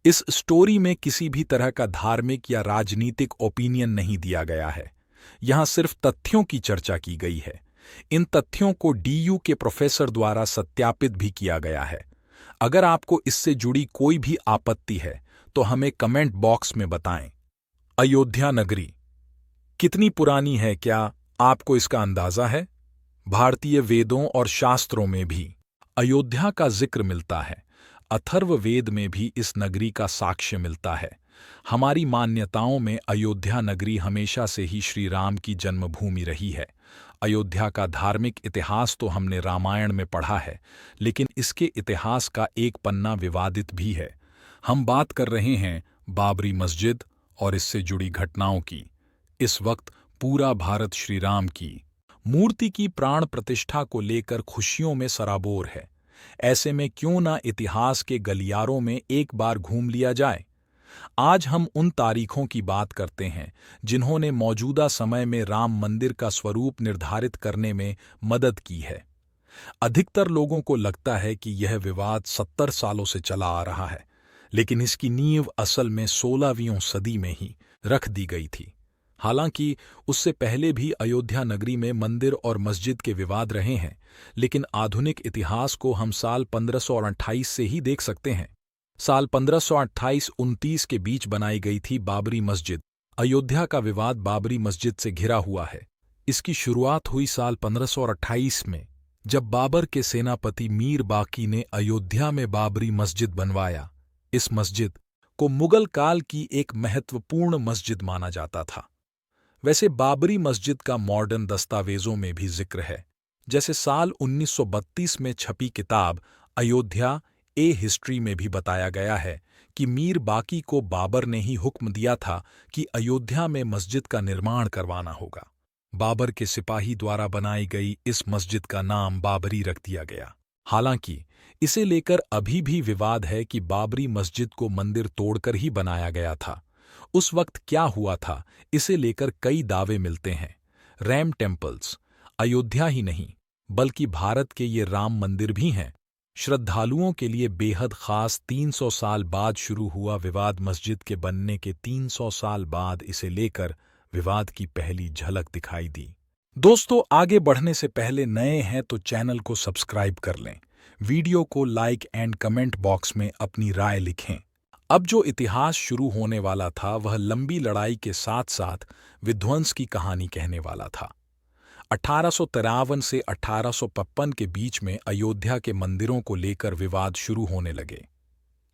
इस स्टोरी में किसी भी तरह का धार्मिक या राजनीतिक ओपिनियन नहीं दिया गया है। यहां सिर्फ तथ्यों की चर्चा की गई है। इन तथ्यों को डीयू के प्रोफेसर द्वारा सत्यापित भी किया गया है। अगर आपको इससे जुड़ी कोई भी आपत्ति है तो हमें कमेंट बॉक्स में बताएं। अयोध्या नगरी कितनी पुरानी है, क्या आपको इसका अंदाजा है? भारतीय वेदों और शास्त्रों में भी अयोध्या का जिक्र मिलता है। अथर्ववेद में भी इस नगरी का साक्ष्य मिलता है। हमारी मान्यताओं में अयोध्या नगरी हमेशा से ही श्री राम की जन्मभूमि रही है। अयोध्या का धार्मिक इतिहास तो हमने रामायण में पढ़ा है, लेकिन इसके इतिहास का एक पन्ना विवादित भी है। हम बात कर रहे हैं बाबरी मस्जिद और इससे जुड़ी घटनाओं की। इस वक्त पूरा भारत श्री राम की मूर्ति की प्राण प्रतिष्ठा को लेकर खुशियों में सराबोर है। ऐसे में क्यों ना इतिहास के गलियारों में एक बार घूम लिया जाए। आज हम उन तारीखों की बात करते हैं जिन्होंने मौजूदा समय में राम मंदिर का स्वरूप निर्धारित करने में मदद की है। अधिकतर लोगों को लगता है कि यह विवाद 70 सालों से चला आ रहा है, लेकिन इसकी नींव असल में 16वीं सदी में ही रख दी गई थी। हालांकि उससे पहले भी अयोध्या नगरी में मंदिर और मस्जिद के विवाद रहे हैं, लेकिन आधुनिक इतिहास को हम साल 1528 से ही देख सकते हैं। साल 1528-29 के बीच बनाई गई थी बाबरी मस्जिद। अयोध्या का विवाद बाबरी मस्जिद से घिरा हुआ है। इसकी शुरुआत हुई साल 1528 में, जब बाबर के सेनापति मीर बाकी ने अयोध्या में बाबरी मस्जिद बनवाया। इस मस्जिद को मुगल काल की एक महत्वपूर्ण मस्जिद माना जाता था। वैसे बाबरी मस्जिद का मॉडर्न दस्तावेजों में भी जिक्र है, जैसे साल 1932 में छपी किताब अयोध्या ए हिस्ट्री में भी बताया गया है कि मीर बाकी को बाबर ने ही हुक्म दिया था कि अयोध्या में मस्जिद का निर्माण करवाना होगा। बाबर के सिपाही द्वारा बनाई गई इस मस्जिद का नाम बाबरी रख दिया गया। हालांकि इसे लेकर अभी भी विवाद है कि बाबरी मस्जिद को मंदिर तोड़कर ही बनाया गया था। उस वक्त क्या हुआ था, इसे लेकर कई दावे मिलते हैं। रैम टेम्पल्स अयोध्या ही नहीं बल्कि भारत के ये राम मंदिर भी हैं। श्रद्धालुओं के लिए बेहद खास 300 साल बाद शुरू हुआ विवाद मस्जिद के बनने के 300 साल बाद इसे लेकर विवाद की पहली झलक दिखाई दी। दोस्तों, आगे बढ़ने से पहले नए हैं तो चैनल को सब्सक्राइब कर लें, वीडियो को लाइक एंड कमेंट बॉक्स में अपनी राय लिखें। अब जो इतिहास शुरू होने वाला था वह लंबी लड़ाई के साथ साथ विध्वंस की कहानी कहने वाला था। 1853 से 1855 के बीच में अयोध्या के मंदिरों को लेकर विवाद शुरू होने लगे।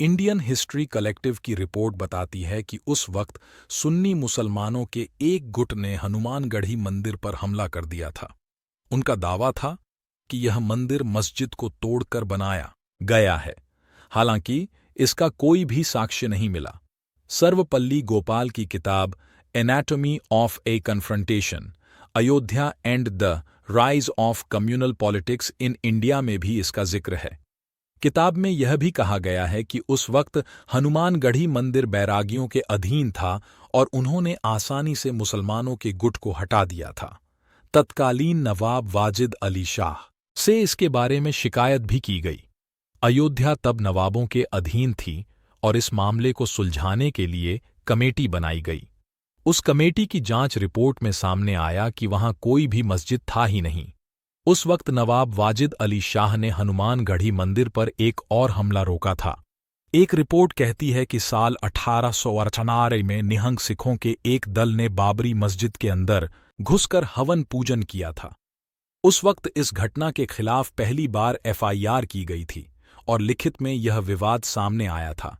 इंडियन हिस्ट्री कलेक्टिव की रिपोर्ट बताती है कि उस वक्त सुन्नी मुसलमानों के एक गुट ने हनुमानगढ़ी मंदिर पर हमला कर दिया था। उनका दावा था कि यह मंदिर मस्जिद को तोड़कर बनाया गया है। हालांकि इसका कोई भी साक्ष्य नहीं मिला। सर्वपल्ली गोपाल की किताब anatomy of A confrontation, Ayodhya and the rise of communal politics in India में भी इसका जिक्र है। किताब में यह भी कहा गया है कि उस वक्त हनुमानगढ़ी मंदिर बैरागियों के अधीन था और उन्होंने आसानी से मुसलमानों के गुट को हटा दिया था। तत्कालीन नवाब वाजिद अली शाह से इसके बारे में शिकायत भी की गई। अयोध्या तब नवाबों के अधीन थी और इस मामले को सुलझाने के लिए कमेटी बनाई गई। उस कमेटी की जांच रिपोर्ट में सामने आया कि वहां कोई भी मस्जिद था ही नहीं। उस वक्त नवाब वाजिद अली शाह ने हनुमानगढ़ी मंदिर पर एक और हमला रोका था। एक रिपोर्ट कहती है कि साल 1898 में निहंग सिखों के एक दल ने बाबरी मस्जिद के अंदर घुसकर हवन पूजन किया था। उस वक्त इस घटना के खिलाफ पहली बार FIR की गई थी और लिखित में यह विवाद सामने आया था।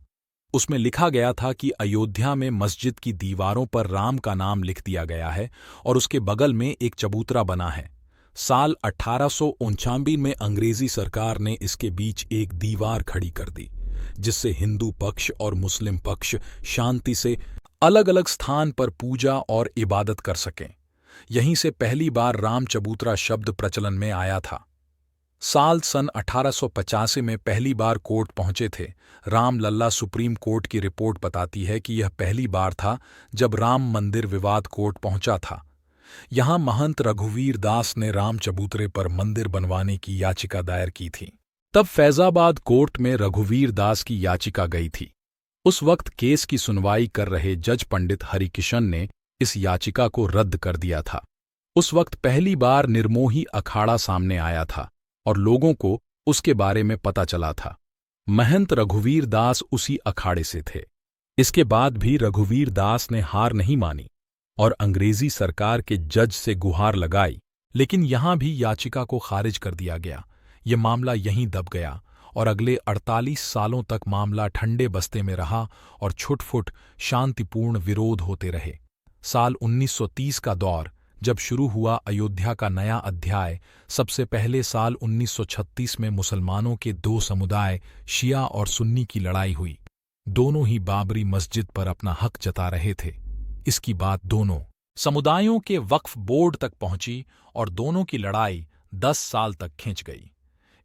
उसमें लिखा गया था कि अयोध्या में मस्जिद की दीवारों पर राम का नाम लिख दिया गया है और उसके बगल में एक चबूतरा बना है। साल 1859 में अंग्रेजी सरकार ने इसके बीच एक दीवार खड़ी कर दी, जिससे हिंदू पक्ष और मुस्लिम पक्ष शांति से अलग अलग स्थान पर पूजा और इबादत कर सकें। यहीं से पहली बार राम चबूतरा शब्द प्रचलन में आया था। साल सन 1885 में पहली बार कोर्ट पहुंचे थे। राम लल्ला सुप्रीम कोर्ट की रिपोर्ट बताती है कि यह पहली बार था जब राम मंदिर विवाद कोर्ट पहुंचा था। यहां महंत रघुवीर दास ने राम चबूतरे पर मंदिर बनवाने की याचिका दायर की थी। तब फैजाबाद कोर्ट में रघुवीर दास की याचिका गई थी। उस वक्त केस की सुनवाई कर रहे जज पंडित हरिकिशन ने इस याचिका को रद्द कर दिया था। उस वक्त पहली बार निर्मोही अखाड़ा सामने आया था और लोगों को उसके बारे में पता चला था। महंत रघुवीर दास उसी अखाड़े से थे। इसके बाद भी रघुवीर दास ने हार नहीं मानी और अंग्रेजी सरकार के जज से गुहार लगाई, लेकिन यहां भी याचिका को खारिज कर दिया गया। ये मामला यहीं दब गया और अगले 48 सालों तक मामला ठंडे बस्ते में रहा और छुटफुट शांतिपूर्ण विरोध होते रहे। साल 1930 का दौर जब शुरू हुआ अयोध्या का नया अध्याय, सबसे पहले साल 1936 में मुसलमानों के दो समुदाय शिया और सुन्नी की लड़ाई हुई। दोनों ही बाबरी मस्जिद पर अपना हक जता रहे थे। इसकी बात दोनों समुदायों के वक्फ बोर्ड तक पहुंची और दोनों की लड़ाई 10 साल तक खिंच गई।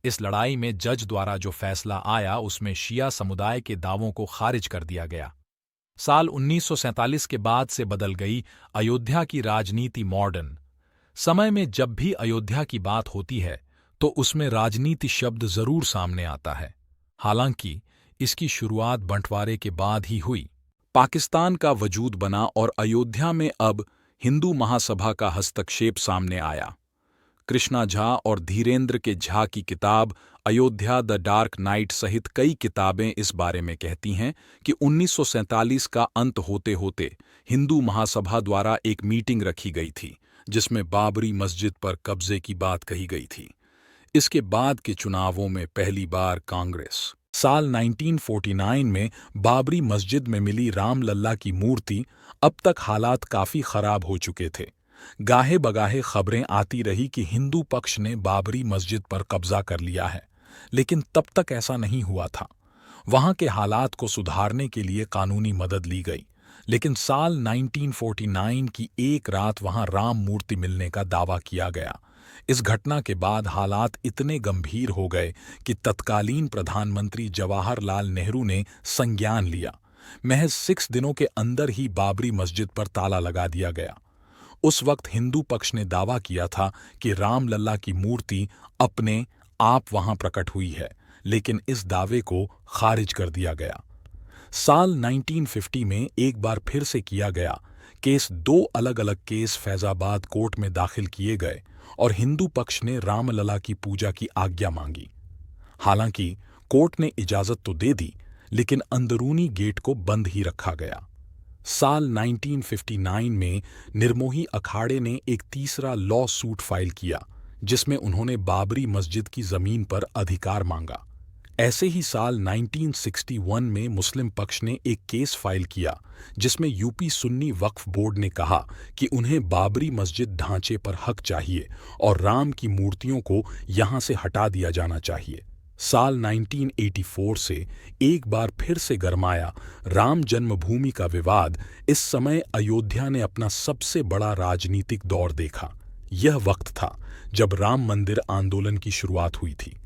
इस लड़ाई में जज द्वारा जो फैसला आया उसमें शिया समुदाय के दावों को खारिज कर दिया गया। साल 1947 के बाद से बदल गई अयोध्या की राजनीति। मॉडर्न समय में जब भी अयोध्या की बात होती है तो उसमें राजनीति शब्द जरूर सामने आता है। हालांकि इसकी शुरुआत बंटवारे के बाद ही हुई। पाकिस्तान का वजूद बना और अयोध्या में अब हिंदू महासभा का हस्तक्षेप सामने आया। कृष्णा झा और धीरेन्द्र के झा की किताब अयोध्या द डार्क नाइट सहित कई किताबें इस बारे में कहती हैं कि 1947 का अंत होते होते हिंदू महासभा द्वारा एक मीटिंग रखी गई थी जिसमें बाबरी मस्जिद पर कब्जे की बात कही गई थी। इसके बाद के चुनावों में पहली बार कांग्रेस साल 1949 में बाबरी मस्जिद में मिली रामलल्ला की मूर्ति। अब तक हालात काफी खराब हो चुके थे। गाहे बगाहे खबरें आती रही कि हिंदू पक्ष ने बाबरी मस्जिद पर कब्जा कर लिया है, लेकिन तब तक ऐसा नहीं हुआ था। वहां के हालात को सुधारने के लिए कानूनी मदद ली गई, लेकिन साल 1949 की एक रात वहां राम मूर्ति मिलने का दावा किया गया। इस घटना के बाद हालात इतने गंभीर हो गए कि तत्कालीन प्रधानमंत्री जवाहरलाल नेहरू ने संज्ञान लिया। महज 6 दिनों के अंदर ही बाबरी मस्जिद पर ताला लगा दिया गया। उस वक्त हिंदू पक्ष ने दावा किया था कि रामलल्ला की मूर्ति अपने आप वहां प्रकट हुई है, लेकिन इस दावे को खारिज कर दिया गया। साल 1950 में एक बार फिर से किया गया केस। 2 अलग अलग केस फैजाबाद कोर्ट में दाखिल किए गए और हिंदू पक्ष ने रामलला की पूजा की आज्ञा मांगी। हालांकि कोर्ट ने इजाजत तो दे दी, लेकिन अंदरूनी गेट को बंद ही रखा गया। साल 1959 में निर्मोही अखाड़े ने एक तीसरा लॉ सूट फाइल किया जिसमें उन्होंने बाबरी मस्जिद की जमीन पर अधिकार मांगा। ऐसे ही साल 1961 में मुस्लिम पक्ष ने एक केस फाइल किया जिसमें यूपी सुन्नी वक्फ बोर्ड ने कहा कि उन्हें बाबरी मस्जिद ढांचे पर हक चाहिए और राम की मूर्तियों को यहां से हटा दिया जाना चाहिए। साल 1984 से एक बार फिर से गरमाया राम जन्मभूमि का विवाद। इस समय अयोध्या ने अपना सबसे बड़ा राजनीतिक दौर देखा। यह वक्त था जब राम मंदिर आंदोलन की शुरुआत हुई थी।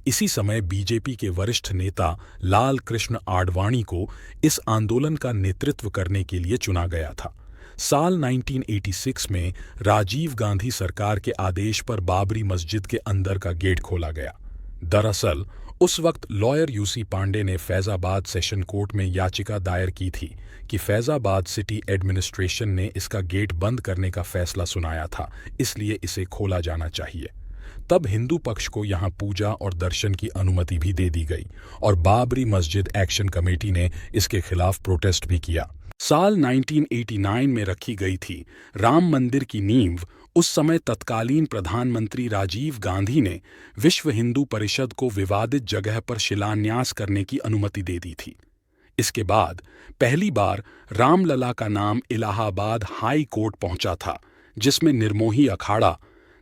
इसी समय बीजेपी के वरिष्ठ नेता लाल कृष्ण आडवाणी को इस आंदोलन का नेतृत्व करने के लिए चुना गया था। साल 1986 में राजीव गांधी सरकार के आदेश पर बाबरी मस्जिद के अंदर का गेट खोला गया। दरअसल उस वक्त लॉयर यूसी पांडे ने फैजाबाद सेशन कोर्ट में याचिका दायर की थी कि फैजाबाद सिटी एडमिनिस्ट्रेशन ने इसका गेट बंद करने का फैसला सुनाया था, इसलिए इसे खोला जाना चाहिए। तब हिंदू पक्ष को यहां पूजा और दर्शन की अनुमति भी दे दी गई और बाबरी मस्जिद एक्शन कमेटी ने इसके खिलाफ प्रोटेस्ट भी किया। साल 1989 में रखी गई थी राम मंदिर की नींव। उस समय तत्कालीन प्रधानमंत्री राजीव गांधी ने विश्व हिंदू परिषद को विवादित जगह पर शिलान्यास करने की अनुमति दे दी थी। इसके बाद पहली बार रामलला का नाम इलाहाबाद हाई कोर्ट पहुंचा था, जिसमें निर्मोही अखाड़ा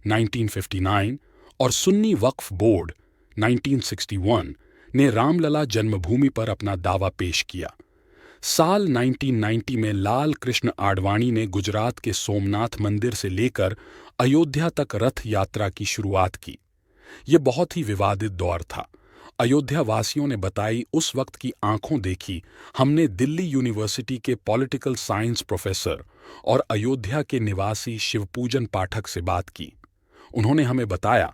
1959 और सुन्नी वक्फ बोर्ड 1961 ने रामलला जन्मभूमि पर अपना दावा पेश किया। साल 1990 में लाल कृष्ण आडवाणी ने गुजरात के सोमनाथ मंदिर से लेकर अयोध्या तक रथ यात्रा की शुरुआत की। यह बहुत ही विवादित दौर था। अयोध्या वासियों ने बताई उस वक्त की आंखों देखी। हमने दिल्ली यूनिवर्सिटी के पॉलिटिकल साइंस प्रोफेसर और अयोध्या के निवासी शिवपूजन पाठक से बात की। उन्होंने हमें बताया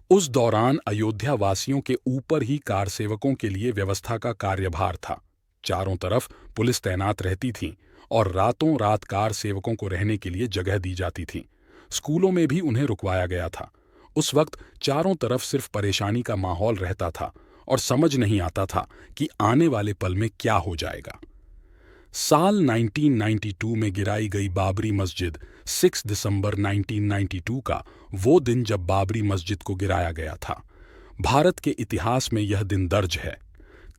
उस दौरान अयोध्या वासियों के ऊपर ही कारसेवकों के लिए व्यवस्था का कार्यभार था। चारों तरफ पुलिस तैनात रहती थी और रातों रात कार सेवकों को रहने के लिए जगह दी जाती थी। स्कूलों में भी उन्हें रुकवाया गया था। उस वक्त चारों तरफ सिर्फ परेशानी का माहौल रहता था और समझ नहीं आता था कि आने वाले पल में क्या हो जाएगा। साल 1992 में गिराई गई बाबरी मस्जिद 6 दिसंबर 1992 का वो दिन जब बाबरी मस्जिद को गिराया गया था। भारत के इतिहास में यह दिन दर्ज है।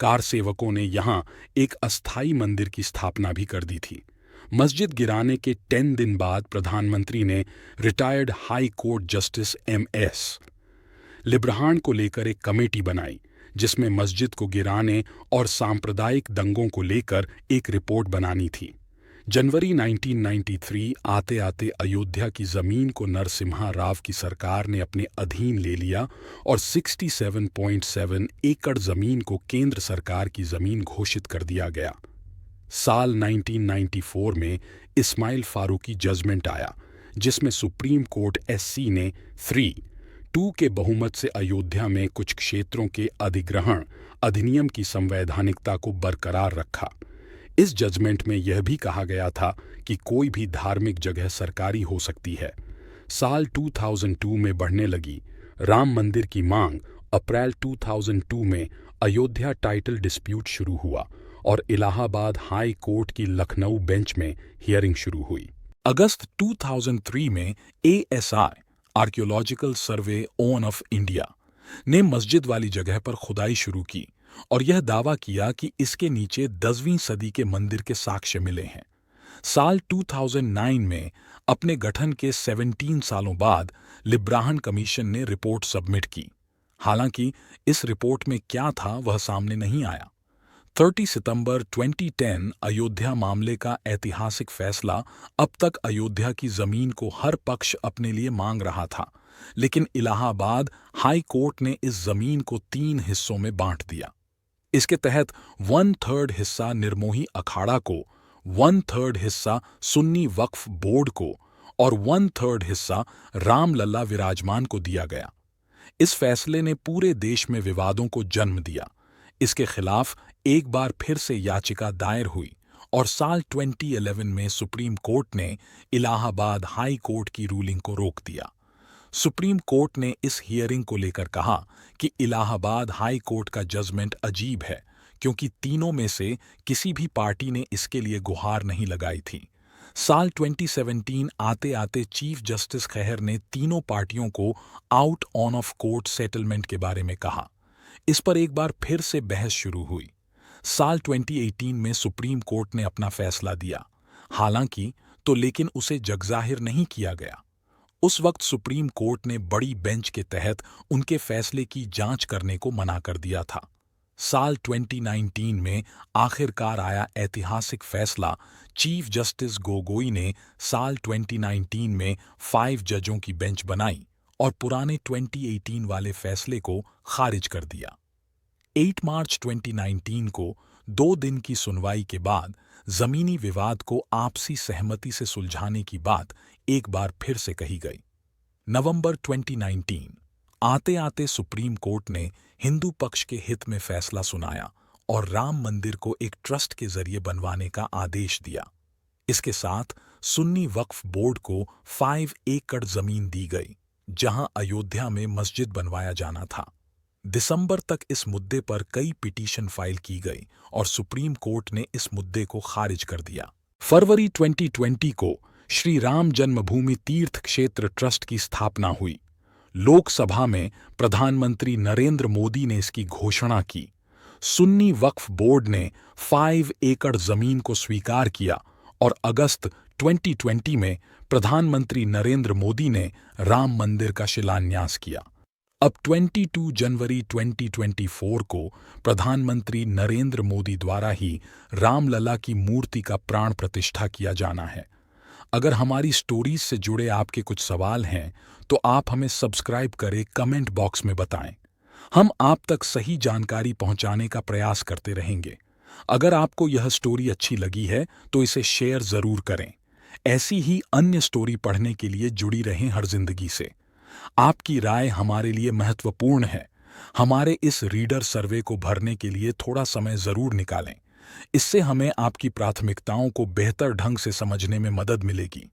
कार सेवकों ने यहाँ एक अस्थायी मंदिर की स्थापना भी कर दी थी। मस्जिद गिराने के 10 दिन बाद प्रधानमंत्री ने retired high court justice MS लिब्रहान को लेकर एक कमेटी बनाई, जिसमें मस्जिद को गिराने और सांप्रदायिक दंगों को लेकर एक रिपोर्ट बनानी थी। जनवरी 1993 आते आते अयोध्या की जमीन को नरसिम्हा राव की सरकार ने अपने अधीन ले लिया और 67.7 एकड़ जमीन को केंद्र सरकार की जमीन घोषित कर दिया गया। साल 1994 में इस्माइल फारूकी जजमेंट आया, जिसमें सुप्रीम कोर्ट SC ने 3-2 के बहुमत से अयोध्या में कुछ क्षेत्रों के अधिग्रहण अधिनियम की संवैधानिकता को बरकरार रखा। इस जजमेंट में यह भी कहा गया था कि कोई भी धार्मिक जगह सरकारी हो सकती है। साल 2002 में बढ़ने लगी राम मंदिर की मांग। अप्रैल 2002 में अयोध्या टाइटल डिस्प्यूट शुरू हुआ और इलाहाबाद हाई कोर्ट की लखनऊ बेंच में हियरिंग शुरू हुई। अगस्त 2003 में ASI archaeological survey of India ने मस्जिद वाली जगह पर खुदाई शुरू की और यह दावा किया कि इसके नीचे 10वीं सदी के मंदिर के साक्ष्य मिले हैं। साल 2009 में अपने गठन के 17 सालों बाद लिब्राहन कमीशन ने रिपोर्ट सबमिट की। हालांकि इस रिपोर्ट में क्या था वह सामने नहीं आया। 30 सितंबर 2010 अयोध्या मामले का ऐतिहासिक फैसला। अब तक अयोध्या की जमीन को हर पक्ष अपने लिए मांग रहा था, लेकिन इलाहाबाद हाई कोर्ट ने इस जमीन को 3 हिस्सों में बांट दिया। इसके तहत 1/3 हिस्सा निर्मोही अखाड़ा को, 1/3 हिस्सा सुन्नी वक्फ बोर्ड को और 1/3 हिस्सा रामलला विराजमान को दिया गया। इस फैसले ने पूरे देश में विवादों को जन्म दिया। इसके खिलाफ एक बार फिर से याचिका दायर हुई और साल 2011 में सुप्रीम कोर्ट ने इलाहाबाद हाई कोर्ट की रूलिंग को रोक दिया। सुप्रीम कोर्ट ने इस हियरिंग को लेकर कहा कि इलाहाबाद हाई कोर्ट का जजमेंट अजीब है, क्योंकि तीनों में से किसी भी पार्टी ने इसके लिए गुहार नहीं लगाई थी। साल 2017 आते आते चीफ जस्टिस खैहर ने तीनों पार्टियों को out on off court settlement के बारे में कहा। इस पर एक बार फिर से बहस शुरू हुई। साल 2018 में सुप्रीम कोर्ट ने अपना फैसला दिया, हालांकि लेकिन उसे जगजाहिर नहीं किया गया। उस वक्त सुप्रीम कोर्ट ने बड़ी बेंच के तहत उनके फैसले की जांच करने को मना कर दिया था। साल 2019 में आखिरकार आया ऐतिहासिक फैसला। चीफ जस्टिस गोगोई ने साल 2019 में 5 जजों की बेंच बनाई और पुराने 2018 वाले फैसले को खारिज कर दिया। 8 मार्च 2019 को 2 दिन की सुनवाई के बाद जमीनी विवाद को आपसी सहमति से सुलझाने की बात एक बार फिर से कही गई। नवंबर 2019 आते आते सुप्रीम कोर्ट ने हिंदू पक्ष के हित में फैसला सुनाया और राम मंदिर को एक ट्रस्ट के जरिए बनवाने का आदेश दिया। इसके साथ सुन्नी वक्फ बोर्ड को 5 एकड़ जमीन दी गई, जहां अयोध्या में मस्जिद बनवाया जाना था। दिसंबर तक इस मुद्दे पर कई पिटीशन फाइल की गई और सुप्रीम कोर्ट ने इस मुद्दे को खारिज कर दिया। फरवरी 2020 को श्री राम जन्मभूमि तीर्थ क्षेत्र ट्रस्ट की स्थापना हुई। लोकसभा में प्रधानमंत्री नरेंद्र मोदी ने इसकी घोषणा की। सुन्नी वक्फ बोर्ड ने 5 एकड़ जमीन को स्वीकार किया और अगस्त 2020 में प्रधानमंत्री नरेंद्र मोदी ने राम मंदिर का शिलान्यास किया। अब 22 जनवरी 2024 को प्रधानमंत्री नरेंद्र मोदी द्वारा ही रामलला की मूर्ति का प्राण प्रतिष्ठा किया जाना है। अगर हमारी स्टोरीज से जुड़े आपके कुछ सवाल हैं तो आप हमें सब्सक्राइब करें, कमेंट बॉक्स में बताएं। हम आप तक सही जानकारी पहुंचाने का प्रयास करते रहेंगे। अगर आपको यह स्टोरी अच्छी लगी है तो इसे शेयर जरूर करें। ऐसी ही अन्य स्टोरी पढ़ने के लिए जुड़ी रहें हर जिंदगी से। आपकी राय हमारे लिए महत्वपूर्ण है। हमारे इस रीडर सर्वे को भरने के लिए थोड़ा समय जरूर निकालें। इससे हमें आपकी प्राथमिकताओं को बेहतर ढंग से समझने में मदद मिलेगी।